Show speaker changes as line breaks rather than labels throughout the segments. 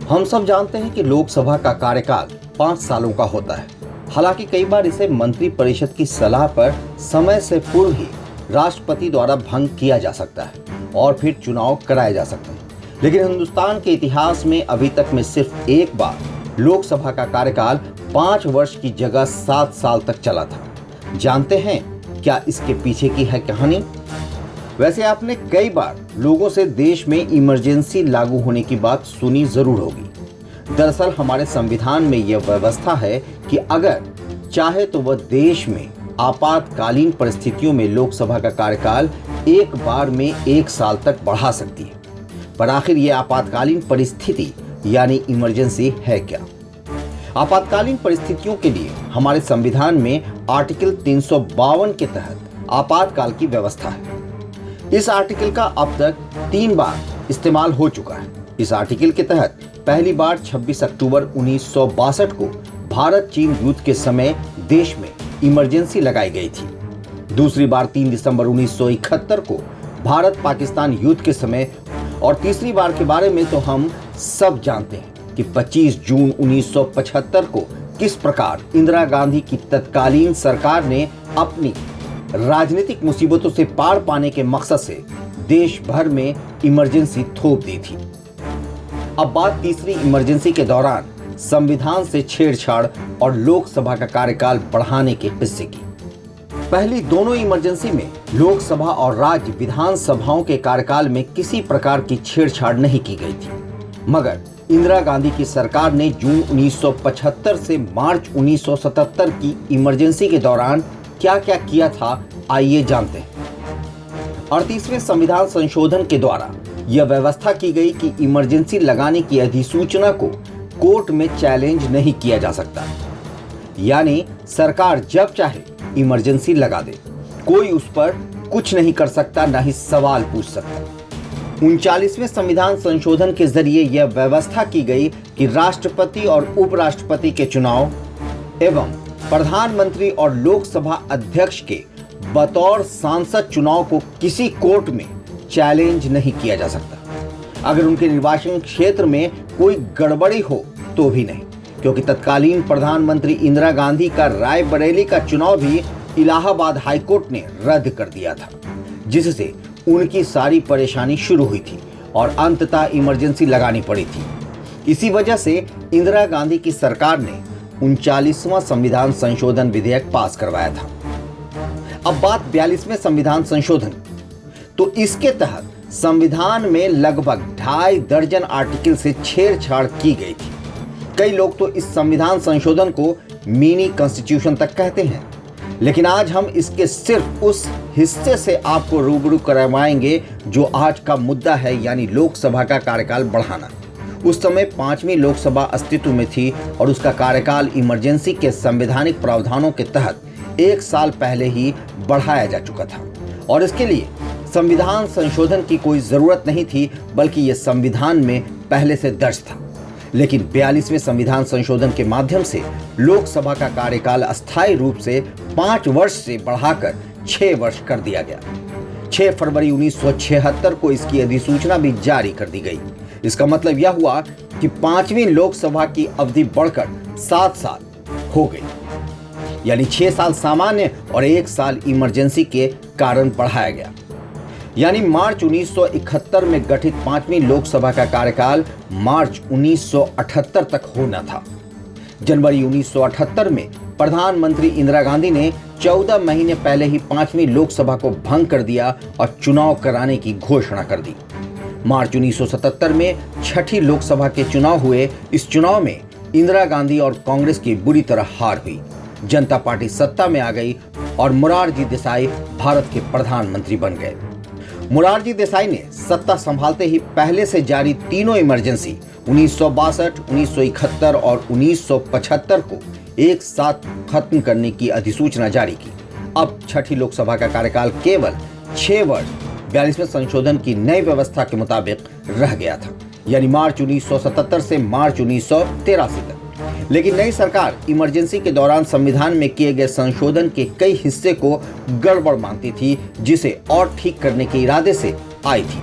हम सब जानते हैं कि लोकसभा का कार्यकाल 5 सालों का होता है। हालांकि कई बार इसे मंत्री परिषद की सलाह पर समय से पूर्व ही राष्ट्रपति द्वारा भंग किया जा सकता है और फिर चुनाव कराए जा सकते हैं। लेकिन हिंदुस्तान के इतिहास में अभी तक में सिर्फ एक बार लोकसभा का कार्यकाल 5 वर्ष की जगह 7 साल तक चला था। जानते हैं क्या इसके पीछे की है कहानी? वैसे आपने कई बार लोगों से देश में इमरजेंसी लागू होने की बात सुनी जरूर होगी। दरअसल हमारे संविधान में यह व्यवस्था है कि अगर चाहे तो वह देश में आपातकालीन परिस्थितियों में लोकसभा का कार्यकाल एक बार में 1 साल तक बढ़ा सकती है। पर आखिर यह आपातकालीन परिस्थिति यानी इमरजेंसी है क्या? आपातकालीन परिस्थितियों के लिए हमारे संविधान में आर्टिकल 352 के तहत आपातकाल की व्यवस्था है। इस आर्टिकल का अब तक 3 बार इस्तेमाल हो चुका है। इस आर्टिकल के तहत पहली बार 26 अक्टूबर 1962 को भारत चीन युद्ध के समय देश में इमरजेंसी लगाई गई थी। दूसरी बार 3 दिसंबर 1971 को भारत पाकिस्तान युद्ध के समय, और तीसरी बार के बारे में तो हम सब जानते हैं कि 25 जून 1975 को किस प्रकार इंदिरा गांधी की तत्कालीन सरकार ने अपनी राजनीतिक मुसीबतों से पार पाने के मकसद से देश भर में इमरजेंसी थोप दी थी। अब बात तीसरी इमरजेंसी के दौरान संविधान से छेड़छाड़ और लोकसभा का कार्यकाल बढ़ाने के किस्से की। पहली दोनों इमरजेंसी में लोकसभा और राज्य विधानसभाओं के कार्यकाल में किसी प्रकार की छेड़छाड़ नहीं की गई थी, मगर इंदिरा गांधी की सरकार ने जून 1975 से मार्च 1977 की इमरजेंसी के दौरान क्या क्या किया था, आइए जानते हैं। 38वें संविधान संशोधन के द्वारा यह व्यवस्था की गई कि इमरजेंसी लगाने की अधिसूचना को कोर्ट में चैलेंज नहीं किया जा सकता, यानी सरकार जब चाहे इमरजेंसी लगा दे, कोई उस पर कुछ नहीं कर सकता, ना ही सवाल पूछ सकता। 39वें संविधान संशोधन के जरिए यह व्यवस्था की गई कि राष्ट्रपति और उपराष्ट्रपति के चुनाव एवं प्रधानमंत्री और लोकसभा अध्यक्ष के बतौर सांसद चुनाव को किसी कोर्ट में चैलेंज नहीं किया जा सकता। अगर उनके निर्वाचन क्षेत्र में कोई गड़बड़ी हो तो भी नहीं, क्योंकि तत्कालीन प्रधानमंत्री इंदिरा गांधी का रायबरेली का चुनाव भी इलाहाबाद हाईकोर्ट ने रद्द कर दिया था, जिससे उनकी सारी परेशानी शुरू हुई थी और अंततः इमरजेंसी लगानी पड़ी थी। इसी वजह से इंदिरा गांधी की सरकार ने 39वां संविधान संशोधन विधेयक पास करवाया था। अब बात 42वें संविधान संशोधन, तो इसके तहत संविधान में लगभग 2.5 दर्जन आर्टिकल से छेड़छाड़ की गई थी। कई लोग तो इस संविधान संशोधन को मिनी कॉन्स्टिट्यूशन तक कहते हैं, लेकिन आज हम इसके सिर्फ उस हिस्से से आपको रूबरू करवाएंगे जो आज का मुद्दा है, यानी लोकसभा का कार्यकाल बढ़ाना। उस समय 5वीं लोकसभा अस्तित्व में थी और उसका कार्यकाल इमरजेंसी के संवैधानिक प्रावधानों के तहत 1 साल पहले ही बढ़ाया जा चुका था और इसके लिए संविधान संशोधन की कोई जरूरत नहीं थी, बल्कि यह संविधान में पहले से दर्ज था। लेकिन 42वें संविधान संशोधन के माध्यम से लोकसभा का कार्यकाल अस्थायी रूप से 5 वर्ष से बढ़ाकर 6 वर्ष कर दिया गया। 6 फरवरी 1976 को इसकी अधिसूचना भी जारी कर दी गई। इसका मतलब यह हुआ कि 5वीं लोकसभा की अवधि बढ़कर 7 साल हो गई, यानी 6 साल सामान्य और 1 साल इमरजेंसी के कारण बढ़ाया गया। यानी मार्च 1971 में गठित 5वीं लोकसभा का कार्यकाल मार्च 1978 तक होना था। जनवरी 1978 में प्रधानमंत्री इंदिरा गांधी ने 14 महीने पहले ही 5वीं लोकसभा को भंग कर दिया और चुनाव कराने की घोषणा कर दी। मार्च 1977 में 6ठी लोकसभा के चुनाव हुए। इस चुनाव में इंदिरा गांधी और कांग्रेस की बुरी तरह हार हुई। जनता पार्टी सत्ता में आ गई और मोरारजी देसाई भारत के प्रधानमंत्री बन गए। मोरारजी देसाई ने सत्ता संभालते ही पहले से जारी तीनों इमरजेंसी 1962, 1971 और 1975 को एक साथ खत्म करने की अधिसूचना जारी की। अब 6ठी लोकसभा का कार्यकाल केवल 6 वर्ष 42वें संशोधन की नई व्यवस्था के मुताबिक रह गया था, यानी मार्च 1977 से मार्च 1983 तक। लेकिन नई सरकार इमरजेंसी के दौरान संविधान में किए गए संशोधन के कई हिस्से को गड़बड़ मानती थी, जिसे और ठीक करने के इरादे से आई थी।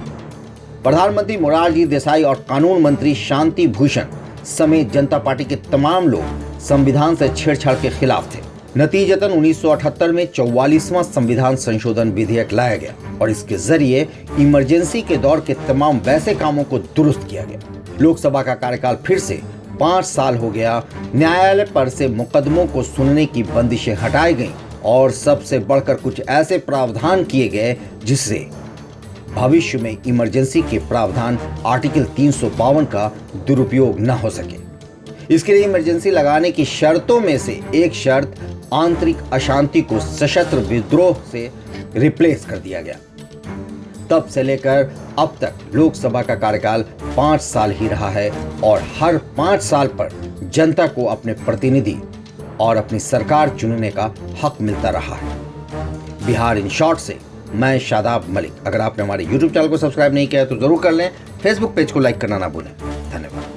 प्रधानमंत्री मोरारजी देसाई और कानून मंत्री शांति भूषण समेत जनता पार्टी के तमाम लोग संविधान से छेड़छाड़ के खिलाफ थे। नतीजतन 1978 में 44वां संविधान संशोधन विधेयक लाया गया और इसके जरिए इमरजेंसी के दौर के तमाम वैसे कामों को दुरुस्त किया गया। लोकसभा का कार्यकाल फिर से 5 साल हो गया। न्यायालय पर से मुकदमों को सुनने की बंदिशें हटाई गईं और सबसे बढ़कर कुछ ऐसे प्रावधान किए गए जिससे भविष्य में इमरजेंसी के प्रावधान आर्टिकल 352 का दुरुपयोग न हो सके। इसके लिए इमरजेंसी लगाने की शर्तों में से एक शर्त आंतरिक अशांति को सशस्त्र विद्रोह से रिप्लेस कर दिया गया। तब से लेकर अब तक लोकसभा का कार्यकाल 5 साल ही रहा है और हर 5 साल पर जनता को अपने प्रतिनिधि और अपनी सरकार चुनने का हक मिलता रहा है। बिहार इन शॉर्ट से मैं शादाब मलिक। अगर आपने हमारे YouTube चैनल को सब्सक्राइब नहीं किया है तो जरूर कर लें। फेसबुक पेज को लाइक करना ना भूलें। धन्यवाद।